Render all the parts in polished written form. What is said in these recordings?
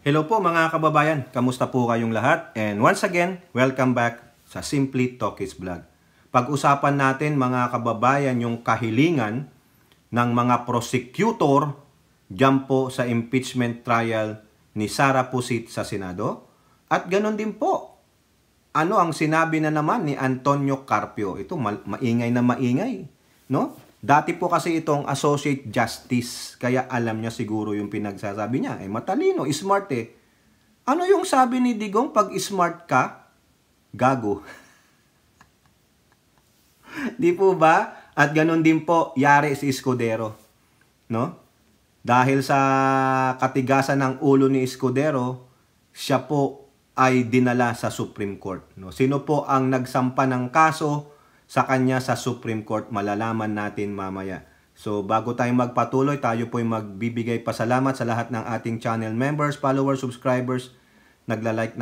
Hello po mga kababayan, kamusta po kayong lahat? And once again, welcome back sa Simply Talkies Vlog. Pag-usapan natin mga kababayan yung kahilingan ng mga prosecutor dyan po sa impeachment trial ni Sara Pusit sa Senado. At ganon din po, ano ang sinabi na naman ni Antonio Carpio? Ito maingay na maingay, no? Dati po kasi itong Associate Justice, kaya alam niya siguro yung pinagsasabi niya. Matalino, smart eh. Ano yung sabi ni Digong, pag smart ka, gago? Di po ba? At ganun din po, yari si Escudero. No? Dahil sa katigasan ng ulo ni Escudero, siya po ay dinala sa Supreme Court. No? Sino po ang nagsampa ng kaso sa kanya sa Supreme Court, malalaman natin mamaya. So bago tayo magpatuloy, tayo po ay magbibigay pasalamat sa lahat ng ating channel members, followers, subscribers, nagla-like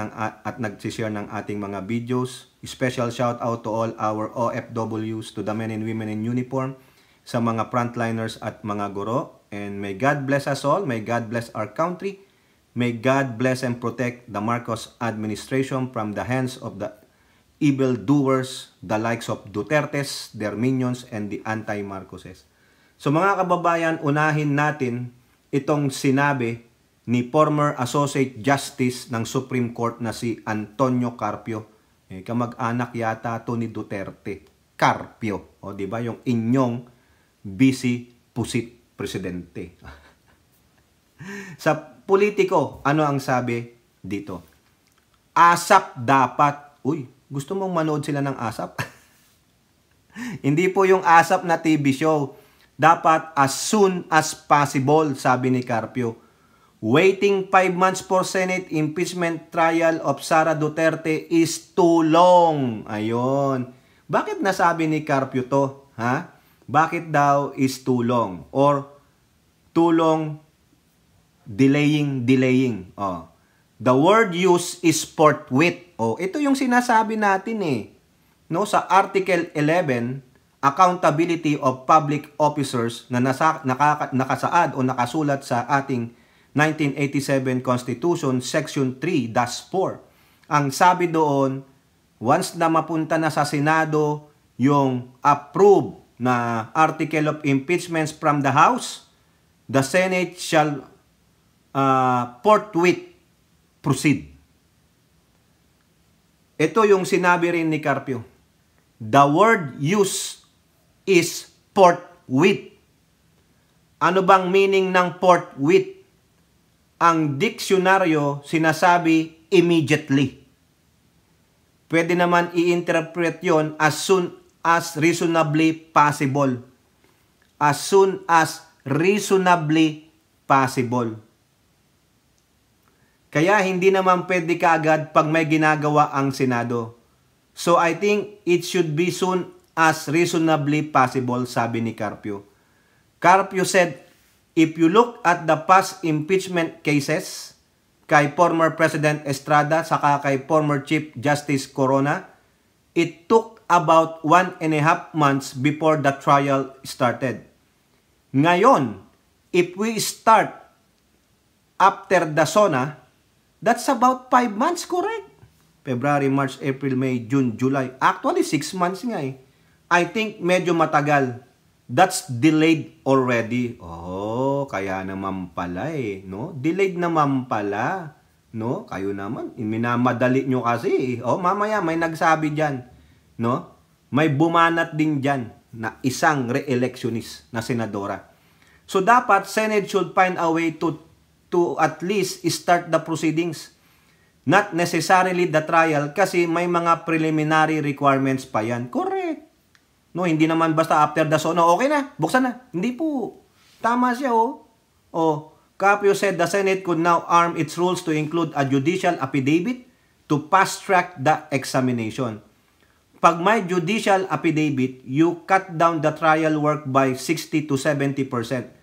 at nag-share ng ating mga videos. Special shout out to all our OFWs, to the men and women in uniform, sa mga frontliners at mga guro. And may God bless us all, may God bless our country, may God bless and protect the Marcos administration from the hands of the evildoers, the likes of Dutertes, their minions, and the anti-Marcoses. So mga kababayan, unahin natin itong sinabi ni former Associate Justice ng Supreme Court na si Antonio Carpio. Kamag-anak yata to ni Duterte. Carpio. O di ba yung inyong Vice Pusit Presidente. Sa politiko, ano ang sabi dito? ASAP dapat. Uy, gusto mong manood sila ng ASAP? Hindi po yung ASAP na TV show. Dapat as soon as possible, sabi ni Carpio. Waiting 5 months for Senate impeachment trial of Sara Duterte is too long. Ayun. Bakit nasabi ni Carpio to? Ha? Bakit daw is too long? Or too long delaying. Oh. The word used is forthwith. Oh, ito yung sinasabi natin eh. No, sa Article 11, accountability of public officers na nakasaad o nakasulat sa ating 1987 Constitution Section 3-4. Ang sabi doon, once na mapunta na sa Senado yung approve na article of impeachments from the House, the Senate shall forthwith proceed. Ito yung sinabi rin ni Carpio. The word used is forthwith. Ano bang meaning ng forthwith? Ang diksyonaryo sinasabi immediately. Pwede naman i-interpret yon as soon as reasonably possible. As soon as reasonably possible. Kaya hindi naman pwede kaagad pag may ginagawa ang Senado. So I think it should be soon as reasonably possible, sabi ni Carpio. Carpio said, if you look at the past impeachment cases kay former President Estrada saka kay former Chief Justice Corona, it took about 1.5 months before the trial started. Ngayon, if we start after the SONA, that's about 5 months, correct? February, March, April, May, June, July. Actually, 6 months nga eh. I think medyo matagal. That's delayed already. Oh, kaya naman pala eh. No? Delayed naman pala. No? Kayo naman, minamadali nyo kasi. Oh, mamaya may nagsabi dyan. No? May bumanat din dyan na isang re-electionist na senadora. So, dapat Senate should find a way to at least start the proceedings. Not necessarily the trial kasi may mga preliminary requirements pa yan. Correct. No, hindi naman basta after the SONA, okay na, buksan na. Hindi po. Tama siya, oh. Oh, Carpio said the Senate could now arm its rules to include a judicial affidavit to fast-track the examination. Pag may judicial affidavit, you cut down the trial work by 60 to 70%.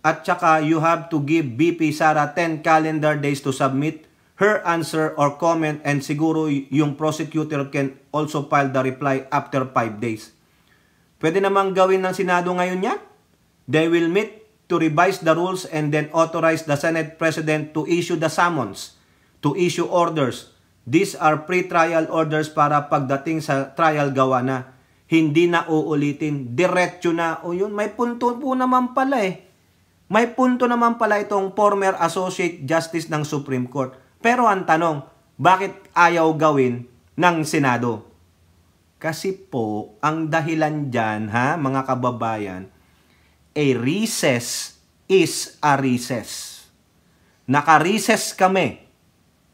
At saka you have to give VP Sara 10 calendar days to submit her answer or comment, and siguro yung prosecutor can also file the reply after 5 days. Pwede namang gawin ng Senado ngayon yan. They will meet to revise the rules and then authorize the Senate President to issue the summons, to issue orders. These are pre-trial orders para pagdating sa trial gawa na. Hindi na uulitin. Diretso na. O yun, may punto po naman pala eh. May punto naman pala itong former Associate Justice ng Supreme Court. Pero ang tanong, bakit ayaw gawin ng Senado? Kasi po, ang dahilan dyan, mga kababayan, a recess is a recess. Naka-recess kami.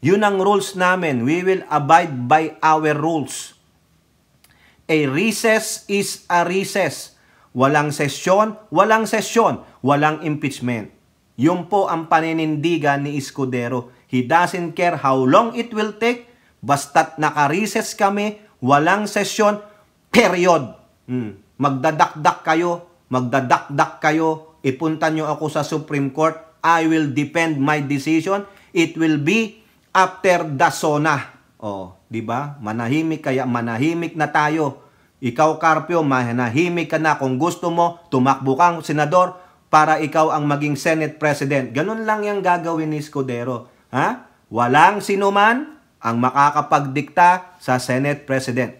Yun ang rules namin. We will abide by our rules. A recess is a recess. Walang sesyon, walang sesyon, walang impeachment. Yun po ang paninindigan ni Escudero. He doesn't care how long it will take, basta't naka-recess kami, walang sesyon, period. Magdadakdak kayo, ipunta nyo ako sa Supreme Court, I will defend my decision, it will be after the SONA. Di ba? Manahimik kaya manahimik na tayo. Ikaw, Carpio, manahimik ka na. Kung gusto mo, tumakbo kang senador para ikaw ang maging Senate President. Ganun lang yung gagawin ni Escudero. Walang sinuman ang makakapagdikta sa Senate President.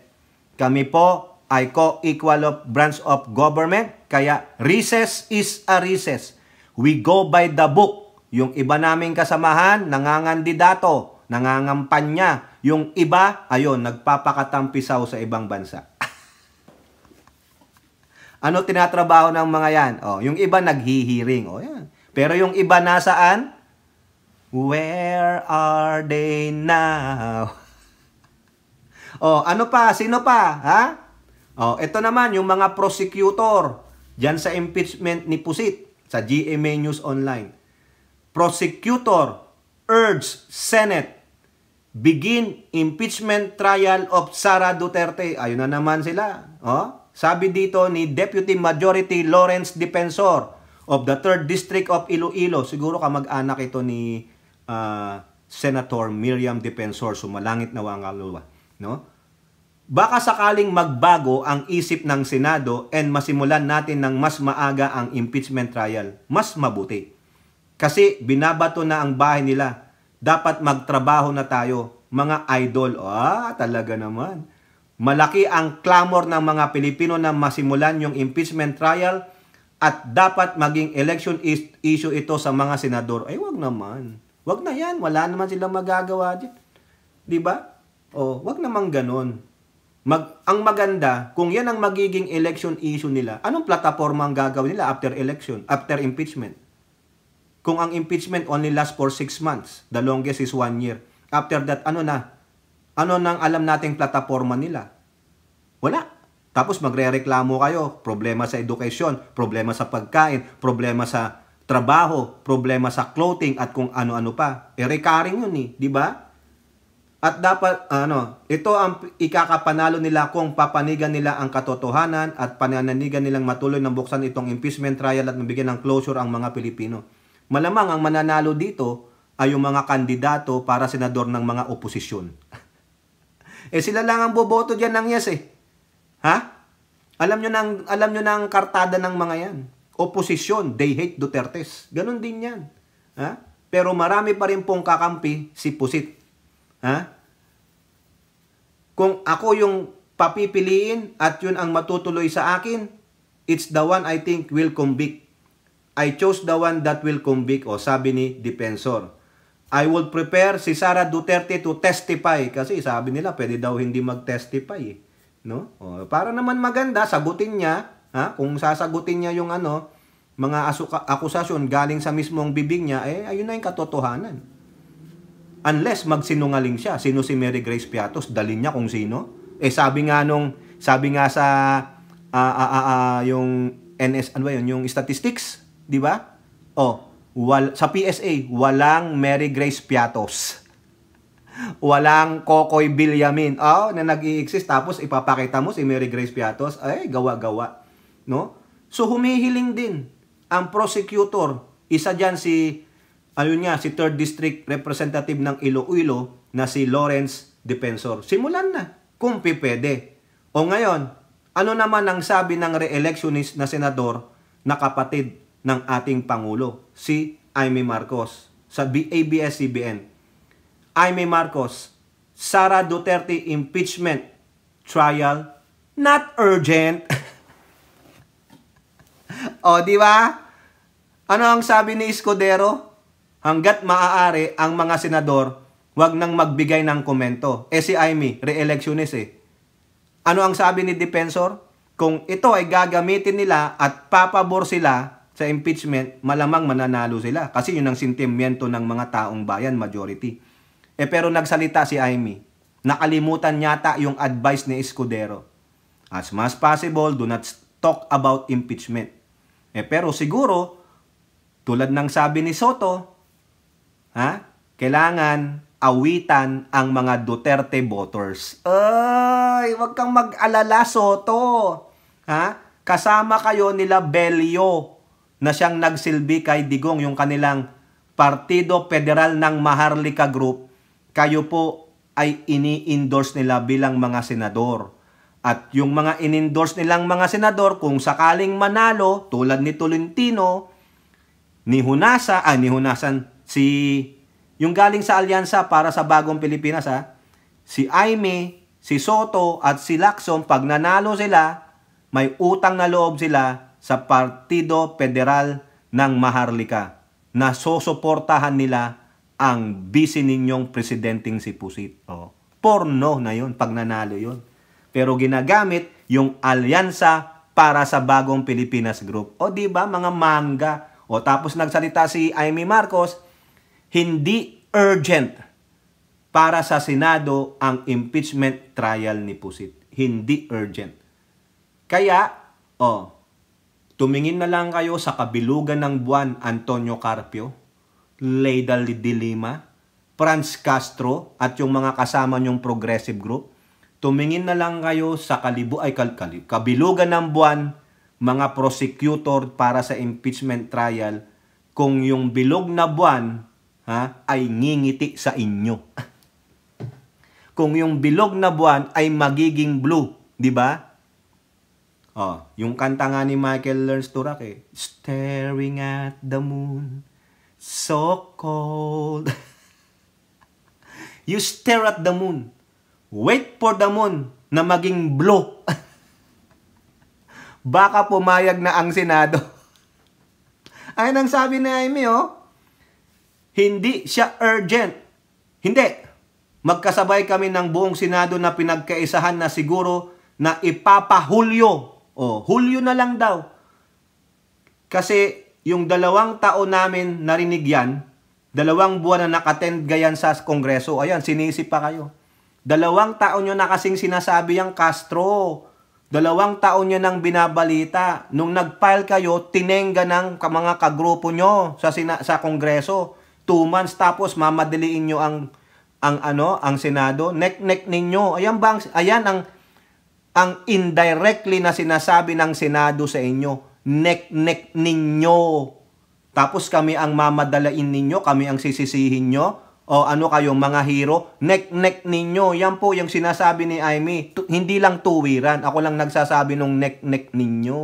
Kami po ay co-equal of branch of government, kaya recess is a recess. We go by the book. Yung iba naming kasamahan, nangangandidato, nangangampanya. Yung iba, ayun, nagpapakatampisaw sa ibang bansa. Ano tinatrabaho ng mga yan? Yung iba naghihiring. Yan. Pero yung iba nasaan? Where are they now? Ano pa? Sino pa? Ito naman, yung mga prosecutor dyan sa impeachment ni Pusit sa GMA News Online. Prosecutor urge Senate begin impeachment trial of Sara Duterte. Ayun na naman sila. Sabi dito ni Deputy Majority Lawrence Defensor of the 3rd District of Iloilo. Siguro kamag-anak ito ni Senator Miriam Defensor. Sumalangit na wangaluwa. No? Baka sakaling magbago ang isip ng Senado and masimulan natin ng mas maaga ang impeachment trial. Mas mabuti. Kasi binabato na ang bahay nila. Dapat magtrabaho na tayo. Mga idol. Talaga naman. Malaki ang clamor ng mga Pilipino na masimulan yung impeachment trial at dapat maging election issue ito sa mga senador. Wag naman. Wag na yan. Wala naman silang magagawa dyan. Diba? Wag naman ganon. Ang maganda, kung yan ang magiging election issue nila, anong plataforma ang gagawin nila after election, after impeachment? Kung ang impeachment only lasts for 6 months, the longest is 1 year. After that, ano na? Ano nang alam nating plataforma nila? Wala. Tapos magrereklamo kayo, problema sa edukasyon, problema sa pagkain, problema sa trabaho, problema sa clothing at kung ano-ano pa. Recurring yun di ba? At dapat, ito ang ikakapanalo nila kung papanigan nila ang katotohanan at panananigan nilang matuloy na buksan itong impeachment trial at mabigyan ng closure ang mga Pilipino. Malamang ang mananalo dito ay yung mga kandidato para senador ng mga oposisyon. Sila lang ang boboto dyan ng yes Alam nyo ng kartada ng mga yan. Oposisyon, they hate Dutertes. Ganon din yan. Pero marami pa rin pong kakampi si Pusit. Kung ako yung papipiliin at yun ang matutuloy sa akin, it's the one I think will convict. I chose the one that will convict. Sabi ni Defensor. I will prepare si Sara Duterte to testify. Kasi sabi nila, pwede daw hindi mag-testify. No? Para naman maganda, sagutin niya. Kung sasagutin niya yung mga akusasyon galing sa mismong bibig niya, ayun na yung katotohanan. Unless magsinungaling siya. Sino si Mary Grace Piatos? Dalin niya kung sino. Sabi nga sa yung NS, yung statistics, di ba? Sa PSA, walang Mary Grace Piatos. Walang Kokoy Villamin. Na nag-i-exist tapos ipapakita mo si Mary Grace Piatos. Gawa-gawa. No? So humihiling din ang prosecutor. Isa diyan si 3rd District Representative ng Iloilo na si Lawrence Defensor. Simulan na kung pipwede. Ngayon, ano naman ang sabi ng re-electionist na senador na kapatid ng ating Pangulo, si Imee Marcos, sa ABS-CBN. Imee Marcos, Sara Duterte impeachment trial not urgent. O, di ba? Ano ang sabi ni Escudero? Hanggat maaari ang mga senador, wag nang magbigay ng komento. Si Imee, re-electionist Ano ang sabi ni Defensor? Kung ito ay gagamitin nila at papabor sila sa impeachment, malamang mananalo sila. Kasi yun ang sentimiento ng mga taong bayan, majority. Pero nagsalita si Imee. Nakalimutan yata yung advice ni Escudero. As much possible, do not talk about impeachment. Pero siguro, tulad ng sabi ni Soto, kailangan awitan ang mga Duterte voters. Ay, wag kang mag-alala, Soto. Kasama kayo nila Bello na siyang nagsilbi kay Digong, yung kanilang Partido Federal ng Maharlika Group. Kayo po ay ini-endorse nila bilang mga senador. At yung mga in-endorse nilang mga senador, kung sakaling manalo, tulad ni Tolentino, ni Hunasan, yung galing sa alyansa para sa Bagong Pilipinas, si Imee, si Soto, at si Lacson, pag nanalo sila, may utang na loob sila sa Partido Federal ng Maharlika na susuportahan nila ang vice ninyong presidenteng si Pusit. Porno na yun pag nanalo yun. Pero ginagamit yung alyansa para sa Bagong Pilipinas Group. Di ba mga mangga? Tapos nagsalita si Imee Marcos, hindi urgent para sa Senado ang impeachment trial ni Pusit. Hindi urgent. Kaya, tumingin na lang kayo sa kabilugan ng buwan, Antonio Carpio, Leida de Lima, Franz Castro, at yung mga kasama nyong progressive group. Tumingin na lang kayo sa kabilugan ng buwan, mga prosecutor para sa impeachment trial, kung yung bilog na buwan ay ngingiti sa inyo. Kung yung bilog na buwan ay magiging blue, di ba? Yung kanta nga ni Michael Learns to Rock Staring at the moon, so cold. You stare at the moon. Wait for the moon na maging blue. Baka pumayag na ang Senado. Ayun ang sabi ni Imee, hindi siya urgent. Hindi. Magkasabay kami ng buong Senado na pinagkaisahan na siguro na ipapahulyo. Hulyo na lang daw. Kasi yung 2 taon namin narinig yan, 2 buwan na nakatend gayan sa Kongreso. Ayan, sinisi pa kayo. 2 taon nyo na kasing sinasabi yung Castro. 2 taon nyo nang binabalita. Nung nag-file kayo, tinengga ng mga kagrupo nyo sa Kongreso. 2 months tapos mamadaliin nyo ang Senado. Nek-nek ninyo. Ayan ang indirectly na sinasabi ng Senado sa inyo. Nek-nek ninyo. Tapos kami ang mamadalain ninyo, kami ang sisisihin nyo. Ano kayong mga hero? Nek-nek ninyo. Yan po yung sinasabi ni Imee. Hindi lang tuwiran. Ako lang nagsasabi nung nek-nek ninyo.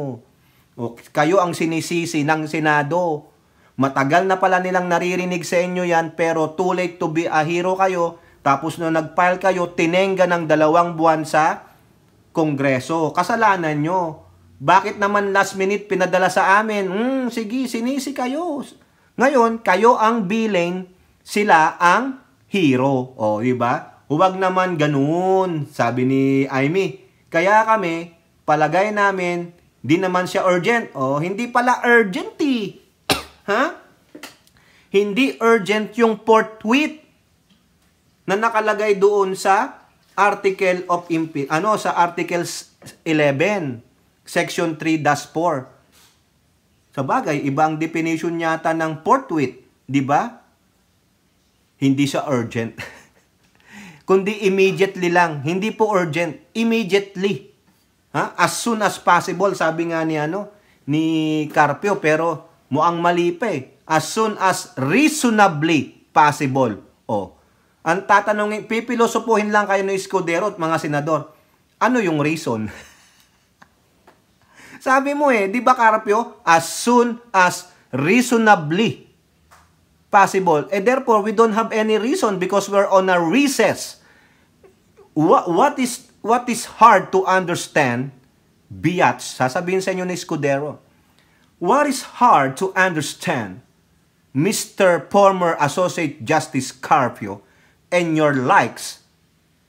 Kayo ang sinisisi ng Senado. Matagal na pala nilang naririnig sa inyo yan, pero too late to be a hero kayo. Tapos nung nag-file kayo, tinengga ng 2 buwan sa Kongreso. Kasalanan nyo. Bakit naman last minute pinadala sa amin? Sige, sinisi kayo. Ngayon, kayo ang billing, sila ang hero. Di ba? Huwag naman ganoon, sabi ni Imee. Kaya kami, palagay namin, di naman siya urgent. Hindi pala urgent Hindi urgent yung port tweet na nakalagay doon sa Article of sa Article 11, Section 3-4. Sa bagay, iba ang definition yata ng forthwith, di ba? Hindi siya urgent. Kundi immediately lang. Hindi po urgent. Immediately. As soon as possible, sabi nga ni Carpio, pero muang mali pa As soon as reasonably possible. Ang tatanungin, pipilosopuhin lang kayo ng Escudero at mga senador. Ano yung reason? Sabi mo di ba Carpio? As soon as reasonably possible. Therefore, we don't have any reason because we're on a recess. What is hard to understand, biatch, sasabihin sa inyo ni Escudero, what is hard to understand, Mr. former Associate Justice Carpio, and your likes,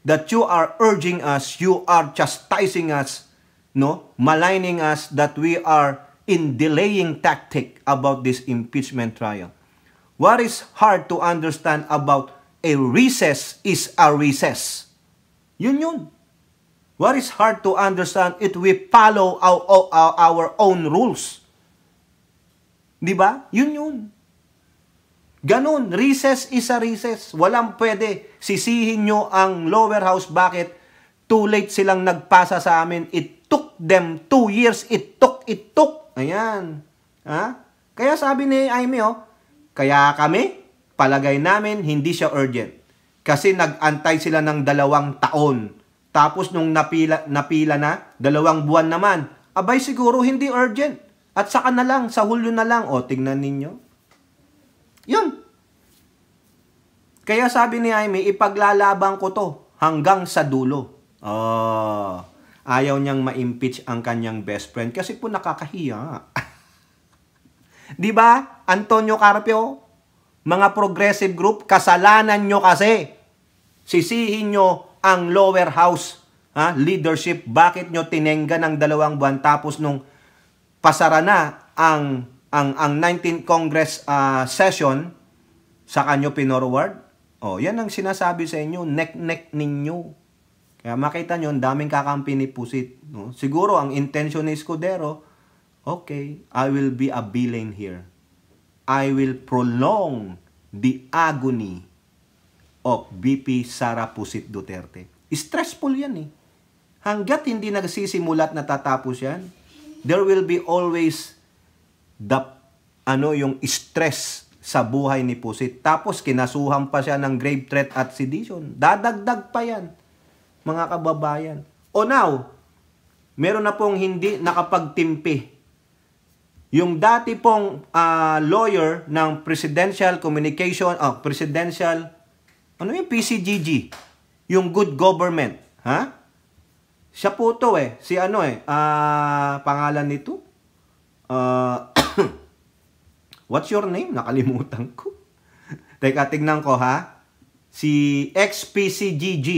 that you are urging us, you are chastising us, no, maligning us that we are in delaying tactic about this impeachment trial. What is hard to understand about a recess is a recess. Yun. What is hard to understand it we follow our own rules. Di ba? Yun. Ganun, recess is a recess. Walang pwede. Sisihin nyo ang lower house. Bakit? Too late silang nagpasa sa amin. It took them 2 years. It took. Ayan. Kaya sabi ni Aimee, kaya kami, palagay namin, hindi siya urgent. Kasi nag-antay sila ng 2 taon. Tapos nung napila na, 2 buwan naman. Abay siguro hindi urgent. At saka na lang, sa Hulyo na lang. O, tingnan ninyo. Yun. Kaya sabi ni Aimee, ipaglalaban ko to hanggang sa dulo. Ayaw niyang ma-impeach ang kanyang best friend kasi po nakakahiya. Di ba, Antonio Carpio? Mga progressive group, kasalanan nyo kasi. Sisihin nyo ang lower house leadership. Bakit nyo tinengga ng 2 buwan tapos nung pasara na ang 19th Congress session, sa kanyo pinorward? Yan ang sinasabi sa inyo, neck ninyo. Kaya makita nyo, ang daming kakampi ni Pusit. No? Siguro, ang intention ni Escudero, okay, I will be a villain here. I will prolong the agony of VP Sara Pusit Duterte. Stressful yan Hanggat hindi nagsisimulat na tatapos yan, there will be always yung stress sa buhay ni Pusit. Tapos kinasuhan pa siya ng grave threat at sedition. Dadagdag pa yan, mga kababayan. Now, meron na pong hindi nakapagtimpi. Yung dati pong lawyer ng Presidential Communication, PCGG, yung Good Government, Siya po to si pangalan nito? What's your name? Nakalimutan ko. Teka, tignan ko Si ex-PCGG,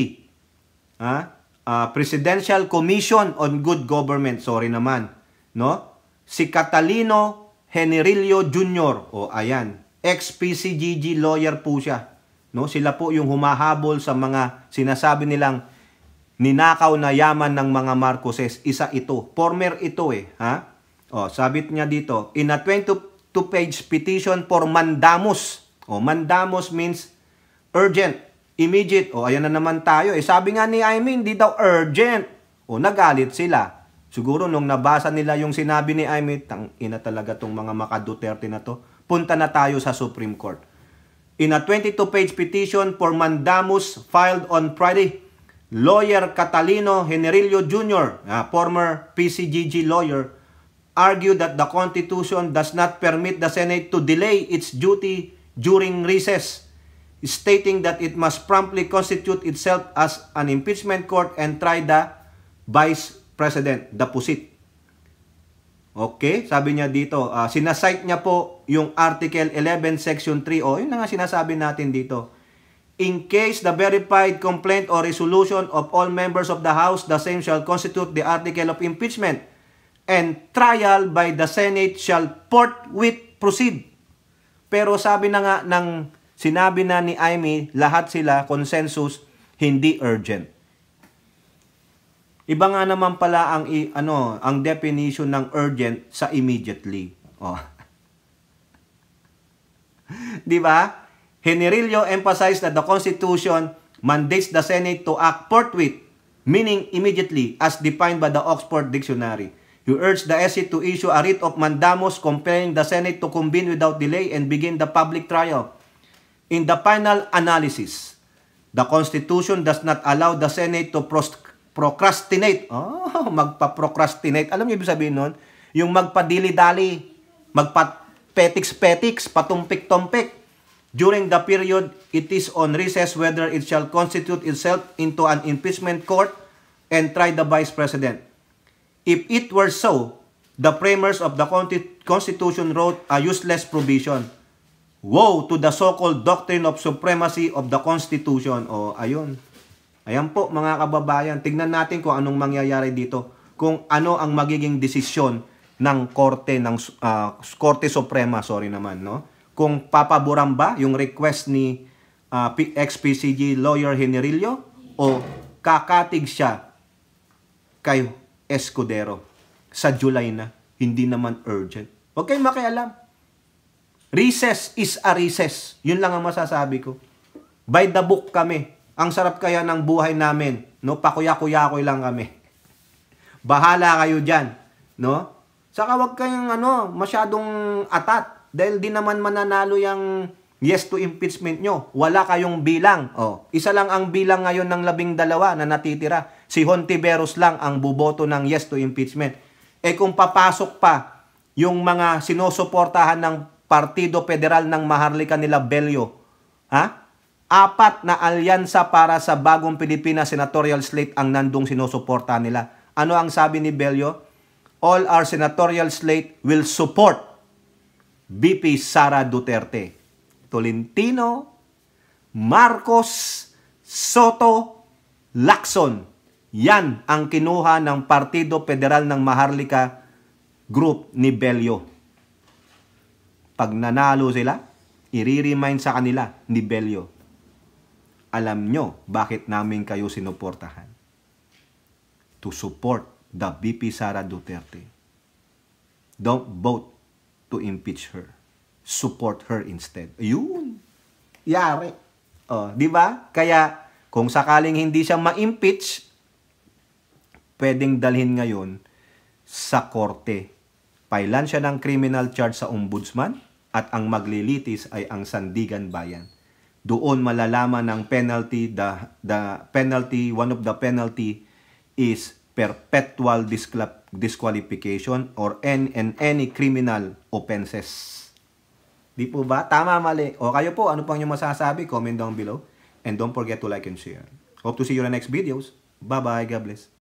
Presidential Commission on Good Government, sorry naman, no? Si Catalino Generillo Jr. Ayan, ex-PCGG lawyer po siya, no? Sila po yung humahabol sa mga sinasabi nilang ninakaw na yaman ng mga Marcoses. Isa ito, former ito sabit niya dito, in a 22-page petition for mandamus. Mandamus means urgent, immediate. Ayan na naman tayo. Sabi nga ni Aimee, hindi daw urgent. Nagalit sila. Siguro nung nabasa nila yung sinabi ni Aimee, tangina talaga tong mga maka-Duterte na to. Punta na tayo sa Supreme Court. In a 22-page petition for mandamus filed on Friday, lawyer Catalino Generillo Jr., former PCGG lawyer, argued that the Constitution does not permit the Senate to delay its duty during recess, stating that it must promptly constitute itself as an impeachment court and try the Vice President, the Pusit. Okay, sabi niya dito, sinasite niya po yung Article 11, Section 3. Yun na nga sinasabi natin dito. In case the verified complaint or resolution of all members of the House, the same shall constitute the article of impeachment, and trial by the Senate shall forthwith proceed. Pero sabi na nga sinabi na ni Aimee, lahat sila consensus, hindi urgent. Iba nga naman pala ang definition ng urgent sa immediately. Di ba? Generillo emphasized that the Constitution mandates the Senate to act forthwith, meaning immediately, as defined by the Oxford Dictionary. He urged the SC to issue a writ of mandamus compelling the Senate to convene without delay and begin the public trial. In the final analysis, the Constitution does not allow the Senate to procrastinate. Oh, magpa-procrastinate. Alam niyo ibig sabihin nun? Yung magpadili-dali, magpa-petiks-petiks, patumpik-tumpik. During the period it is on recess whether it shall constitute itself into an impeachment court and try the Vice President. If it were so, the framers of the Constitution wrote a useless provision. Woe to the so-called doctrine of supremacy of the Constitution. O, ayun. Ayan po mga kababayan, tignan natin kung anong mangyayari dito. Kung ano ang magiging desisyon ng Korte, Korte Suprema, no? Kung papaboran ba yung request ni ex-PCG lawyer Generillo o kakatig siya kay Escudero sa July na, hindi naman urgent. Huwag kayong makialam. Recess is a recess. Yun lang ang masasabi ko. By the book kami. Ang sarap kaya ng buhay namin, no? Pakuya-kuya-kuy lang kami. Bahala kayo diyan, no? Saka wag kayong masyadong atat dahil di naman mananalo yung yes to impeachment nyo. Wala kayong bilang. Oh, isa lang ang bilang ngayon ng 12 na natitira. Si Hontiveros lang ang buboto ng yes to impeachment. Eh kung papasok pa yung mga sinusuportahan ng Partido Federal ng Maharlika nila Bello, 4 na alyansa para sa bagong Pilipinas senatorial slate ang nandong sinusuportahan nila. Ano ang sabi ni Bello? All our senatorial slate will support VP Sara Duterte. Tolentino, Marcos, Soto, Lacson. Yan ang kinuha ng Partido Federal ng Maharlika group ni Bello. Pag nanalo sila, i-remind sa kanila ni Bello, alam nyo bakit namin kayo sinuportahan? To support the VP Sara Duterte. Don't vote to impeach her. Support her instead. Ayun. Yari. Oh, di ba? Kaya kung sakaling hindi siya ma-impeach, pwedeng dalhin ngayon sa korte. Pailan siya ng criminal charge sa ombudsman at ang maglilitis ay ang Sandigan Bayan. Doon malalaman ng penalty, one of the penalty is perpetual disqualification or any criminal offenses. Di po ba? Tama, mali. O kayo po, ano pang yung masasabi? Comment down below. And don't forget to like and share. Hope to see you in the next videos. Bye-bye. God bless.